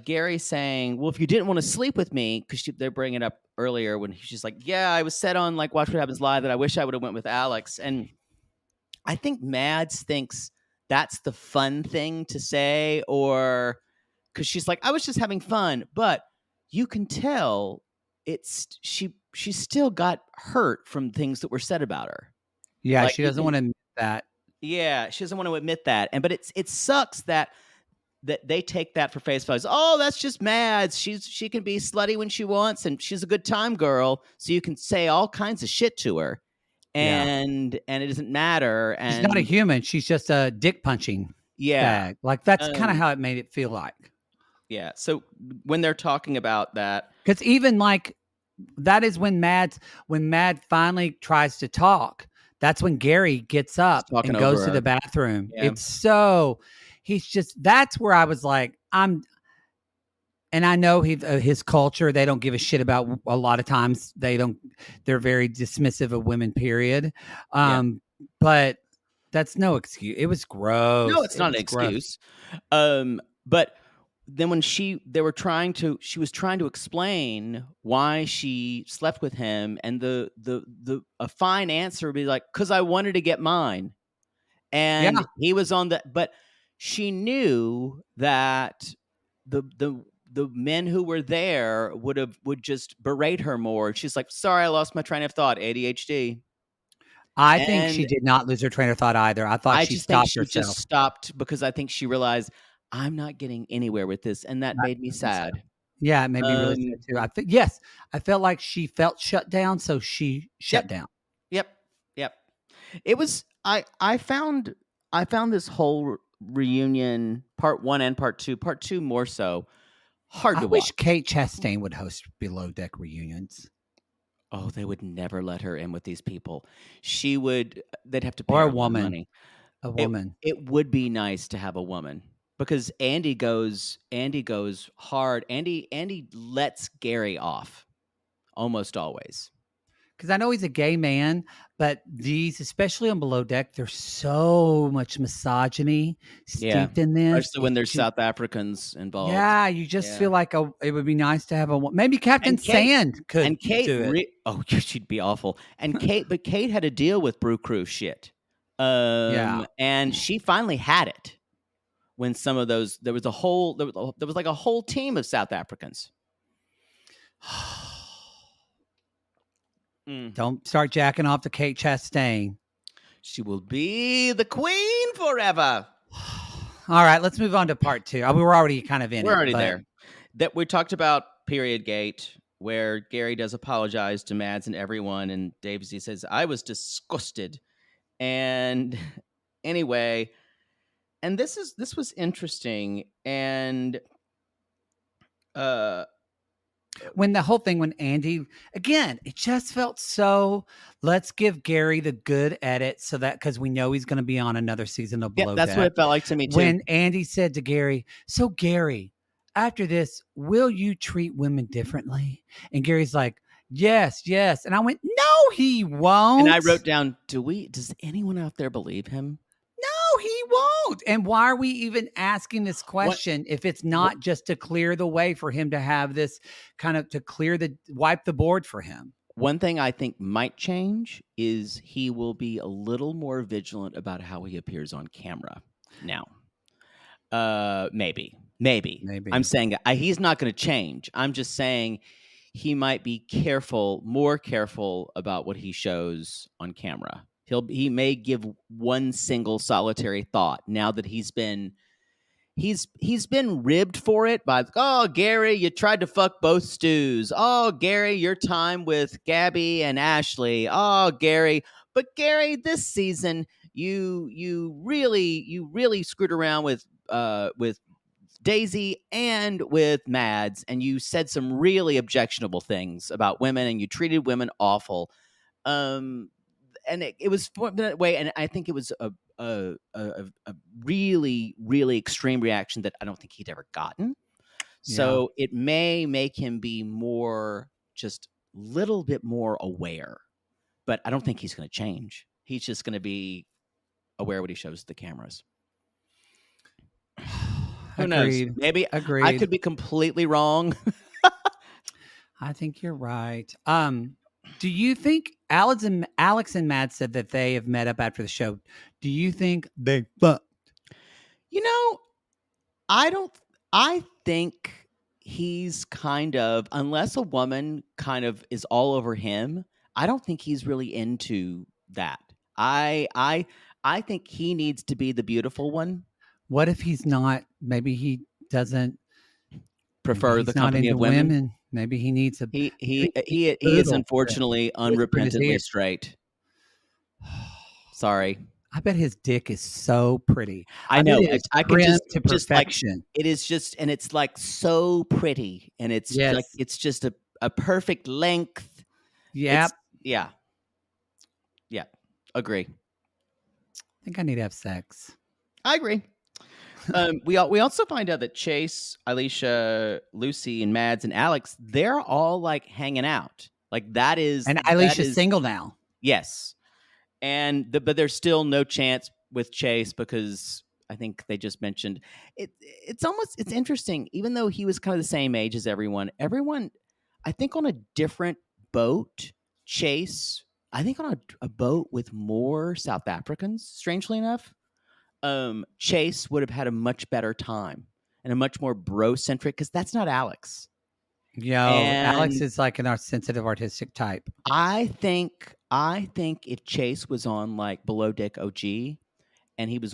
Gary saying, well, if you didn't want to sleep with me, because they're bringing it up earlier when she's like, yeah, I was set on like Watch What Happens Live that I wish I would have went with Alex. And I think Mads thinks that's the fun thing to say, or because she's like, I was just having fun. But you can tell she still got hurt from things that were said about her. Yeah, like, she doesn't want to admit that. Yeah, she doesn't want to admit that. But it sucks that they take that for face value. Oh, that's just Mads. She can be slutty when she wants, and she's a good time girl. So you can say all kinds of shit to her, and it doesn't matter. And she's not a human. She's just a dick punching bag. Like that's kind of how it made it feel like. Yeah. So when they're talking about that, because even like that is when Mad finally tries to talk. That's when Gary gets up and goes to the bathroom. Yeah. It's so. That's where I was like, and I know his culture, they don't give a shit about a lot of times. They're very dismissive of women, period. But that's no excuse. It was gross. No, it's not an excuse. But then when she was trying to explain why she slept with him, and a fine answer would be like, "'Cause I wanted to get mine." And Yeah. he was on the, but she knew that the men who were there would just berate her more. She's like, "Sorry, I lost my train of thought, ADHD." I think she And did not lose her train of thought either. I thought I she just think stopped she just herself. stopped because I think she realized, I'm not getting anywhere with this, and that made me I think so. sad. Yeah, it made me really sad Um, too. Yes, I felt like she felt shut down, so she shut yep, down. yep, yep. It was I found this whole reunion, part 1 and part 2 more so, hard I to wish watch. Kate Chastain would host Below Deck reunions. Oh, they would never let her in with these people. They'd have to pay Or her a a lot of woman. money. A It woman. it would be nice to have a woman, because Andy goes hard. Andy lets Gary off almost always. Because I know he's a gay man, but these, especially on Below Deck, there's so much misogyny Yeah, steeped in this. especially when there's South Africans involved. Yeah, you just Yeah. feel like it would be nice to have maybe Captain And Kate Sand could and Kate do it. oh, she'd be awful. And Kate had to deal with Brew Crew shit. Yeah. And she finally had it when some of those there was like a whole team of South Africans. Don't start jacking off to Kate Chastain. She will be the queen forever. All right, let's move on to part 2. We were already kind of in We're it. already there. That we talked about Period Gate, where Gary does apologize to Mads and everyone, and Davesy says, "I was disgusted." And anyway, and this was interesting, and when the whole thing, when Andy, again, it just felt so, let's give Gary the good edit so that, because we know he's going to be on another season of Below that's Deck. what it felt like to me too. When Andy said to Gary, so Gary, after this, will you treat women differently? And Gary's like, yes. And I went, no, he won't. And I wrote down, does anyone out there believe him? No, he won't. And why are we even asking this question if it's not just to clear the way for him to have this kind of, to wipe the board for him? One thing I think might change is he will be a little more vigilant about how he appears on camera now. Maybe. I'm saying he's not going to change. I'm just saying he might be more careful about what he shows on camera. He may give one single solitary thought now that he's been ribbed for it by, oh, Gary, you tried to fuck both Stews. Oh, Gary, your time with Gabby and Ashley. Oh, Gary. But Gary, this season you really screwed around with Daisy and with Mads, and you said some really objectionable things about women, and you treated women awful. And it was that way, and I think it was a really, really extreme reaction that I don't think he'd ever gotten. So it may make him be more, just a little bit more aware, but I don't think he's going to change. He's just going to be aware what he shows the cameras. Who knows? Maybe I could be completely wrong. I think you're right. Do you think Alex and Matt said that they have met up after the show? Do you think they fucked? I think he's kind of, unless a woman kind of is all over him, I don't think he's really into that. I think he needs to be the beautiful one. What if he's not? Maybe he doesn't prefer the company of women. Maybe he needs a. He is unfortunately unrepentantly straight. Sorry. I bet his dick is so pretty. I know. I can just to perfection. It is just, and it's like so pretty, and it's like it's just a perfect length. Yeah. Yeah. Agree. I think I need to have sex. I agree. We also find out that Chase, Alicia, Lucy, and Mads and Alex, they're all like hanging out. Like that is, and Alicia's single now. Yes, but there's still no chance with Chase because I think they just mentioned it. It's interesting, even though he was kind of the same age as everyone. Everyone, I think, on a different boat. Chase, I think, on a boat with more South Africans. Strangely enough, Chase would have had a much better time and a much more bro-centric, because that's not Alex. Yo, Alex And is like an sensitive artistic type. I think if Chase was on like Below Deck OG, and he was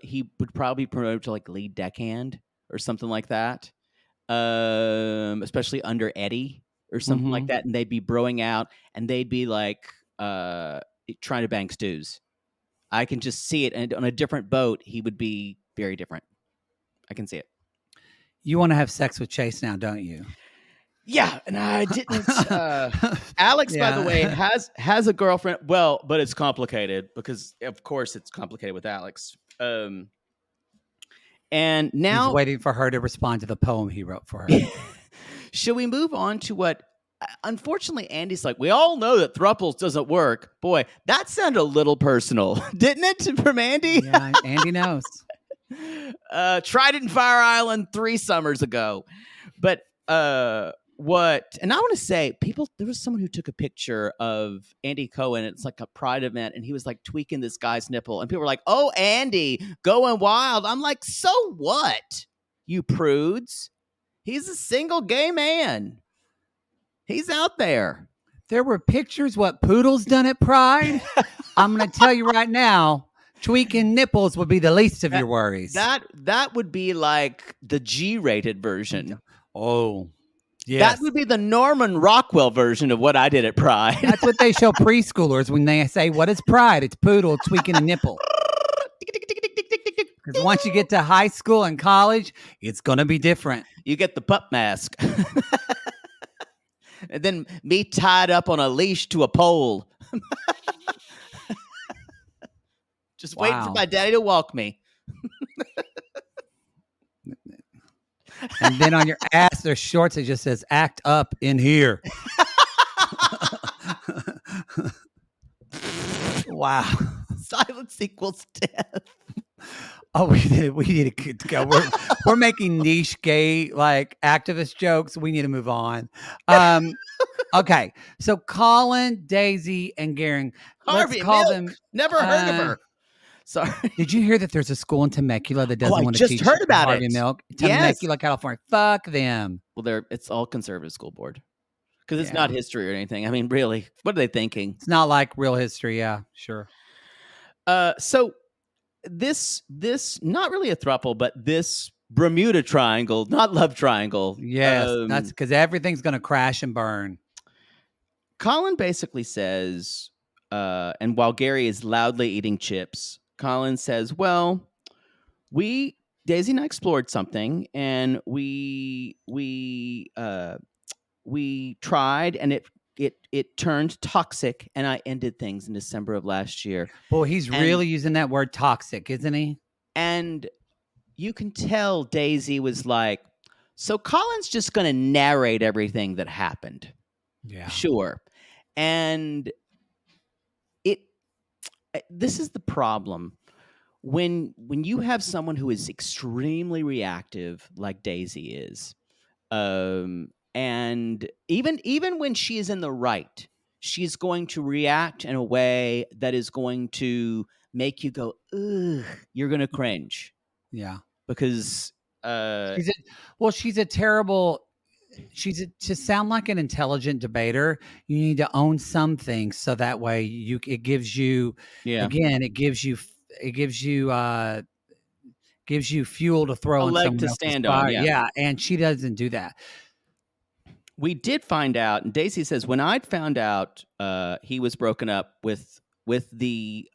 he would probably promote to like lead deckhand or something like that. Especially under Eddie or something like that, and they'd be broing out, and they'd be like trying to bang stews. I can just see it, and on a different boat, he would be very different. I can see it. You want to have sex with Chase now, don't you? Yeah, and I didn't. Alex, by the way, has a girlfriend. Well, but it's complicated because, of course, it's complicated with Alex. And now he's waiting for her to respond to the poem he wrote for her. Should we move on to what? Unfortunately, Andy's like, we all know that thruples doesn't work. Boy, that sounded a little personal, didn't it, from Andy? Yeah, Andy knows. Tried it in Fire Island 3 summers ago, but what? And I want to say, there was someone who took a picture of Andy Cohen. It's like a pride event, and he was like tweaking this guy's nipple, and people were like, "Oh, Andy, going wild." I'm like, so what, you prudes? He's a single gay man. He's out there. There were pictures what Poodle's done at Pride. I'm going to tell you right now, tweaking nipples would be the least of your worries. That would be like the G-rated version. Oh, yes. That would be the Norman Rockwell version of what I did at Pride. That's what they show preschoolers when they say, "What is Pride?" It's Poodle tweaking a nipple. Because once you get to high school and college, it's going to be different. You get the pup mask. And then me tied up on a leash to a pole. Just waiting for my daddy to walk me. And then on your ass, there's shorts that just says "act up in here." Wow. Silence equals death. Oh, we need to go. We're making niche gay like activist jokes. We need to move on. Okay, so Colin, Daisy, and Garen. Harvey Let's call Milk. them. Never heard of her. Sorry. Did you hear that there's a school in Temecula that doesn't want to teach heard about Harvey Milk? Temecula, California. Fuck them. Well, it's all conservative school board because it's not history or anything. I mean, really, what are they thinking? It's not like real history. Yeah, sure. So this not really a throuple, but this Bermuda Triangle, not love triangle. Yes, that's because everything's going to crash and burn. Colin basically says, and while Gary is loudly eating chips, Colin says, well, Daisy and I explored something, and we tried, and it turned toxic, and I ended things in December of last year. Boy, he's really using that word toxic, isn't he? And you can tell Daisy was like, so Colin's just going to narrate everything that happened. Yeah. Sure. And this is the problem. When you have someone who is extremely reactive like Daisy is, and even when she is in the right, she's going to react in a way that is going to make you go, ugh, you're going to cringe. Yeah. Because to sound like an intelligent debater, you need to own some things so that way it gives you fuel to throw a on leg someone to else's stand fire. on. Yeah, and she doesn't do that. We did find out, and Daisy says, when I'd found out he was broken up with the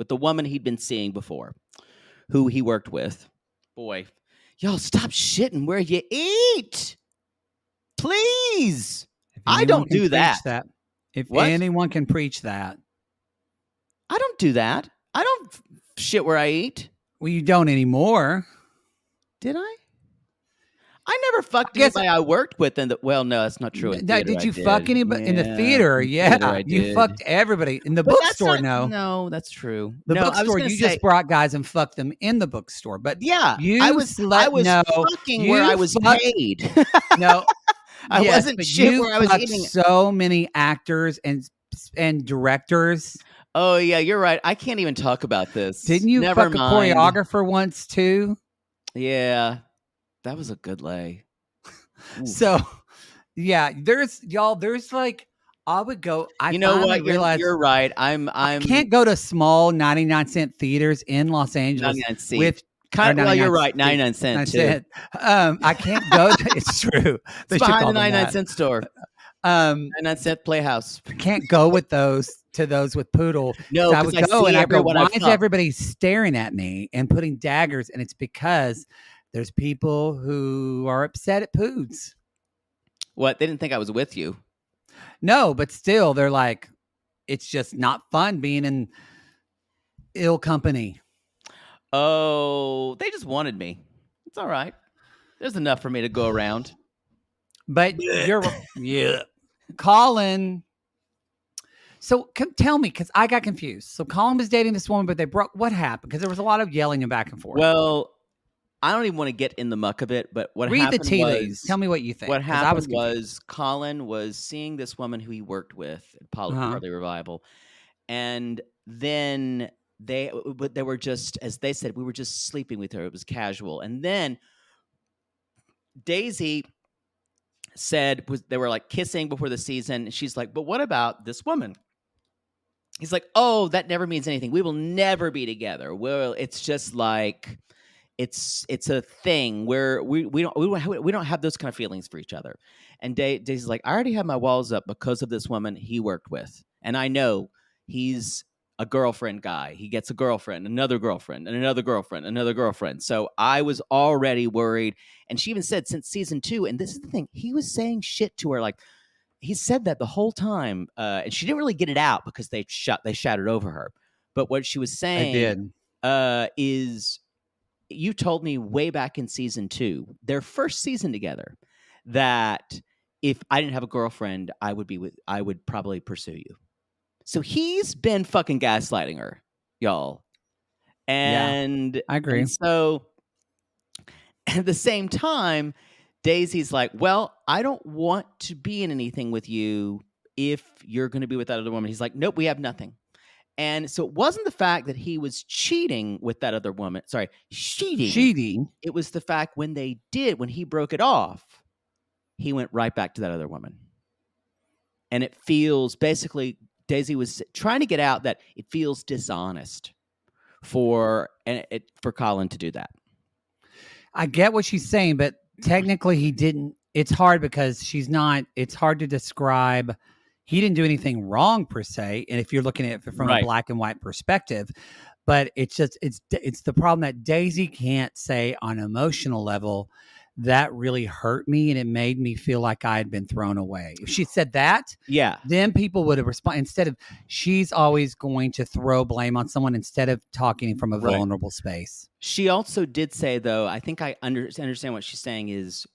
woman he'd been seeing before, who he worked with. Boy, y'all stop shitting where you eat. Please. I don't do that. If anyone can preach that. I don't do that. I don't shit where I eat. Well, you don't anymore. Did I? I never fucked anybody I worked with in the. Well, no, that's not true. In theater, did you fuck anybody in the theater? In the theater Yeah, I you did. fucked everybody in the But that's bookstore. not, No, no, that's true. the No, I was bookstore. gonna You say, just brought guys and fucked them in the bookstore. But yeah, you I was fucking where I was paid. No, I yes, wasn't but shit you where I was fucked eating. so many actors and directors. Oh yeah, you're right. I can't even talk about this. Didn't you Never fuck mind. a choreographer once too? Yeah, that was a good lay. So, yeah, there's like I would go. You know what? Realized You're right. I can't go to small 99-cent theaters in Los Angeles 99 seat. with. Well, you're right. 99 cent too. I can't go. It's true. It's behind the 99-cent store. 99-cent Playhouse. I can't go with those with poodle. No, I would because go and I go, why is fucked. everybody staring at me and putting daggers? And it's because there's people who are upset at poods. What? They didn't think I was with you. No, but still, they're like, it's just not fun being in ill company. Oh, they just wanted me. It's all right. There's enough for me to go around. But you're, Colin. So tell me, because I got confused. So Colin was dating this woman, but they broke. What happened? Because there was a lot of yelling and back and forth. Well, I don't even want to get in the muck of it, but what Read happened the tea leaves. Tell me what you think. What happened was Colin was seeing this woman who he worked with at Partly Revival, and then they were just, as they said, we were just sleeping with her. It was casual, and then Daisy said they were like kissing before the season. And she's like, "But what about this woman?" He's like, "Oh, that never means anything. We will never be together. Well, it's just like." It's a thing where we don't have those kind of feelings for each other. And Daisy's like, I already have my walls up because of this woman he worked with, and I know he's a girlfriend guy. He gets a girlfriend, another girlfriend, and another girlfriend, another girlfriend. So I was already worried. And she even said since season 2, and this is the thing, he was saying shit to her like he said that the whole time, and she didn't really get it out because they shattered over her. But what she was saying is. You told me way back in season 2, their first season together, that if I didn't have a girlfriend, I would probably pursue you. So he's been fucking gaslighting her, y'all. And I agree. And so at the same time, Daisy's like, well, I don't want to be in anything with you if you're going to be with that other woman. He's like, nope, we have nothing. And so it wasn't the fact that he was cheating with that other woman. Sorry, cheating. It was the fact when he broke it off, he went right back to that other woman. And it feels, basically, Daisy was trying to get out that it feels dishonest for Colin to do that. I get what she's saying, but technically he didn't. It's hard because it's hard to describe. He didn't do anything wrong per se, and if you're looking at it from a black and white perspective, but it's the problem that Daisy can't say on an emotional level. That really hurt me, and it made me feel like I had been thrown away. If she said that, then people would have responded. Instead of, she's always going to throw blame on someone instead of talking from a vulnerable space. She also did say, though, I think I understand what she's saying is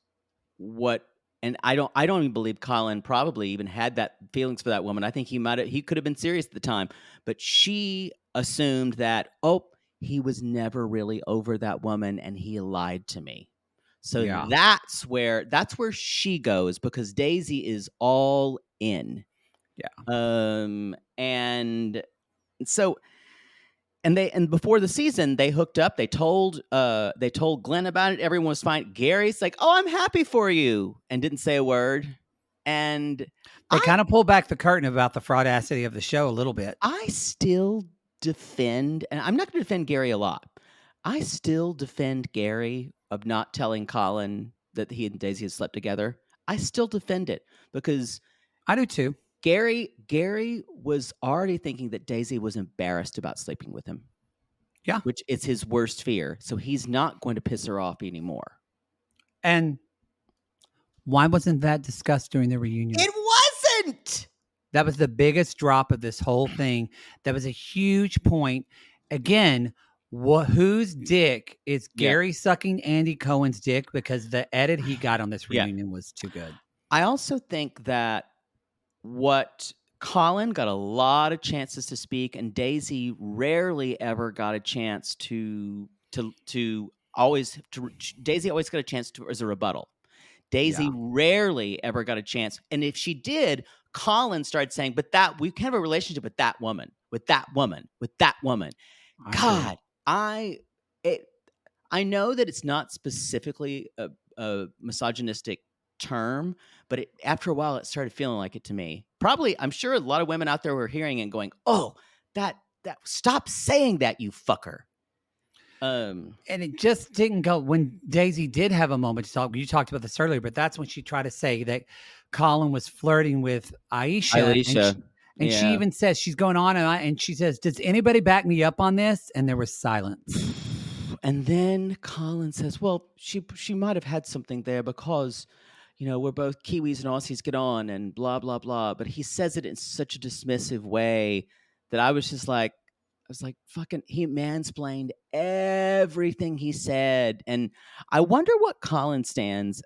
what. And I don't even believe Colin probably even had that feelings for that woman. I think he could have been serious at the time, but she assumed that, he was never really over that woman and he lied to me. So that's where she goes, because Daisy is all in. Yeah. And so And before the season, they hooked up. They told Glenn about it. Everyone was fine. Gary's like, "Oh, I'm happy for you," and didn't say a word. And they kind of pulled back the curtain about the fraudacity of the show a little bit. I still defend, and I'm not going to defend Gary a lot. I still defend Gary of not telling Colin that he and Daisy had slept together. I still defend it because I do too. Gary was already thinking that Daisy was embarrassed about sleeping with him. Yeah. Which is his worst fear. So he's not going to piss her off anymore. And why wasn't that discussed during the reunion? It wasn't! That was the biggest drop of this whole thing. That was a huge point. Again, Whose dick is Yeah. Gary sucking Andy Cohen's dick? Because the edit he got on this Yeah. reunion was too good. I also think that what Colin got a lot of chances to speak, and Daisy rarely ever got a chance to always. Daisy always got a chance to as a rebuttal. Daisy rarely ever got a chance, and if she did, Colin started saying, "But that we can have a relationship with that woman, with that woman, with that woman." God, I know that it's not specifically a misogynistic term, but after a while, it started feeling like it to me. Probably, I'm sure a lot of women out there were hearing it and going, "Oh, that stop saying that, you fucker." And it just didn't go when Daisy did have a moment to talk. You talked about this earlier, but that's when she tried to say that Colin was flirting with Aisha. And she even says she's going on and she says, "Does anybody back me up on this?" And there was silence. And then Colin says, "Well, she might have had something there because, we're both Kiwis and Aussies get on and blah, blah, blah." But he says it in such a dismissive way that I was like, fucking, he mansplained everything he said. And I wonder what Colin stands,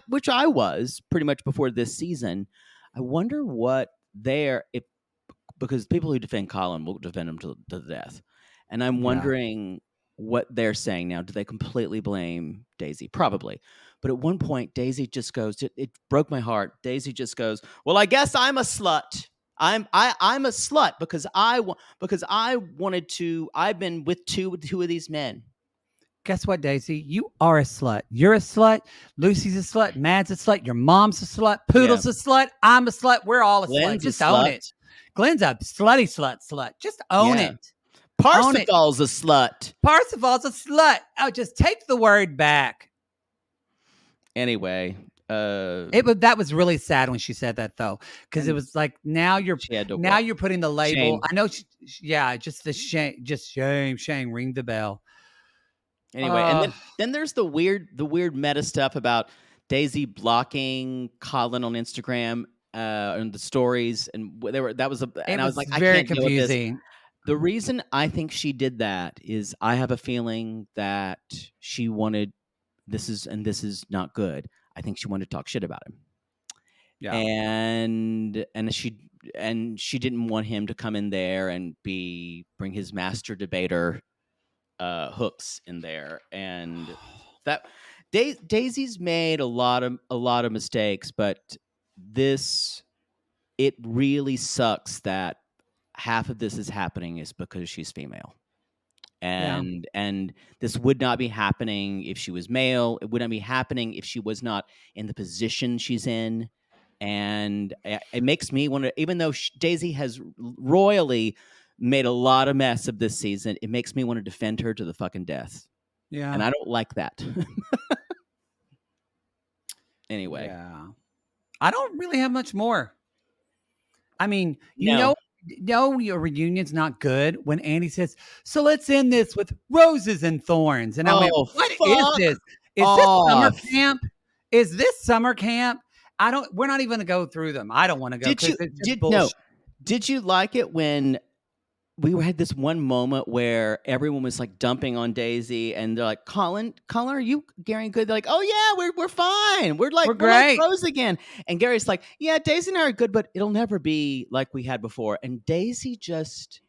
which I was pretty much before this season. I wonder what because people who defend Colin will defend him to the death. And I'm wondering what they're saying now. Do they completely blame Daisy? Probably. But at one point, Daisy just goes, it broke my heart. Daisy just goes, "Well, I guess I'm a slut. I'm a slut because I wanted to. I've been with two of these men." Guess what, Daisy? You are a slut. You're a slut. Lucy's a slut. Mad's a slut. Your mom's a slut. Poodle's a slut. I'm a slut. We're all a Glenn's slut. Just a own slut. it. Glenn's a slutty slut. Just own it. Parsifal's a slut. Parsifal's a slut. Oh, just take the word back. Anyway, that was really sad when she said that though, because it was like now you're putting the label. Shame. I know, just the shame, just shame. Ring the bell. Anyway, and then there's the weird meta stuff about Daisy blocking Colin on Instagram and the stories, and I was like, I can't deal with this. The reason I think she did that is I have a feeling that she wanted this is not good. I think she wanted to talk shit about him. Yeah. And she didn't want him to come in there and bring his master debater hooks in there, and that Daisy's made a lot of mistakes, but it really sucks that half of this is happening is because she's female. And this would not be happening if she was male. It would not be happening if she was not in the position she's in. And it makes me wonder, even though Daisy has royally made a lot of mess of this season, it makes me want to defend her to the fucking death. Yeah. And I don't like that. Anyway. Yeah. I don't really have much more. I mean, your reunion's not good when Andy says, "So let's end this with roses and thorns." And I went, "What is this? Is this summer camp? Is this summer camp?" We're not even going to go through them. I don't want to go. Did you like it when we had this one moment where everyone was like dumping on Daisy, and they're like, Colin, are you, Gary, and good? They're like, "Oh yeah, we're fine. We're great. We're Rose again." And Gary's like, "Yeah, Daisy and I are good, but it'll never be like we had before." And Daisy just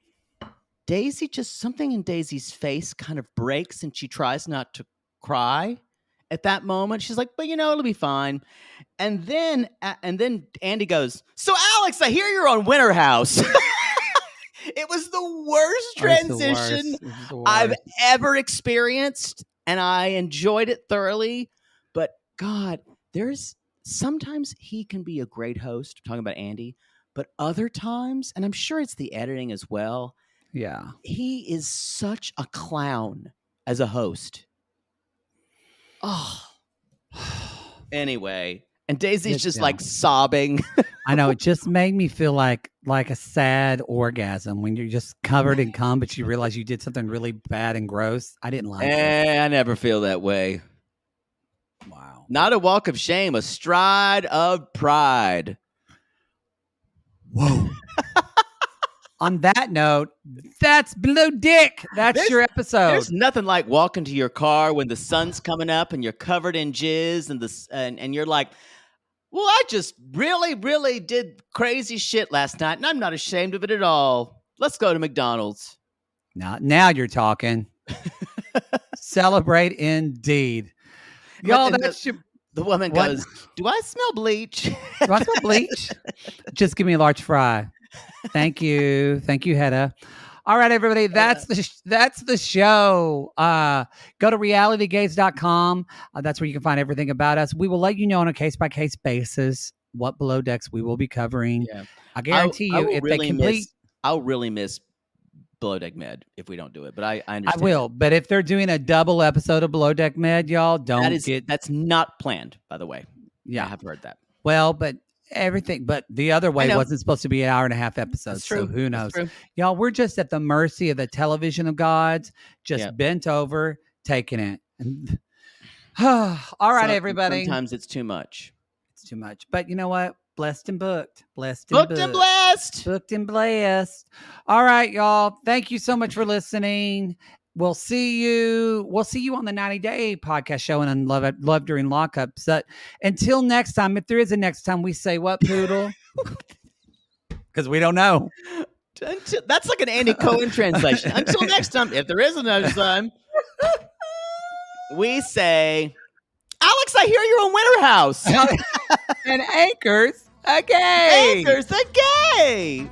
something in Daisy's face kind of breaks, and she tries not to cry at that moment. She's like, "But it'll be fine." And then Andy goes, "So Alex, I hear you're on Winter House." It was the worst transition I've ever experienced, and I enjoyed it thoroughly. But God, sometimes he can be a great host. I'm talking about Andy, but other times, and I'm sure it's the editing as well. Yeah, he is such a clown as a host. Oh, anyway. And Daisy's just like sobbing. I know. It just made me feel like a sad orgasm when you're just covered in cum, but you realize you did something really bad and gross. I didn't like it. I never feel that way. Wow. Not a walk of shame, a stride of pride. Whoa. On that note, that's Below Dick. That's your episode. There's nothing like walking to your car when the sun's coming up and you're covered in jizz and you're like, well, I just really, really did crazy shit last night, and I'm not ashamed of it at all. Let's go to McDonald's. Now you're talking. Celebrate indeed. Y'all, the woman goes, do I smell bleach? Do I smell bleach? Just give me a large fry. Thank you. Thank you, Hedda. All right, everybody. That's the show. Go to realitygaze.com. That's where you can find everything about us. We will let you know on a case-by-case basis what Below Decks we will be covering. Yeah. I guarantee you, if they complete... I'll really miss Below Deck Med if we don't do it, but I understand. I will, but if they're doing a double episode of Below Deck Med, y'all, that's not planned, by the way. Yeah. I have heard that. Well, but the other way wasn't supposed to be an hour and a half episode. That's true. So who knows? Y'all, we're just at the mercy of the television of gods, just bent over, taking it. All right, everybody. Sometimes it's too much. It's too much. But you know what? Blessed and booked. Blessed and booked. And blessed. Booked and blessed. All right, y'all. Thank you so much for listening. We'll see you on the 90-day podcast show and on Love During Lockups. Until next time, if there is a next time, we say what, Poodle? Because we don't know. That's like an Andy Cohen translation. Until next time, if there is another time, we say, Alex, I hear you're on Winter House. And anchors a gay. Anchors a gay.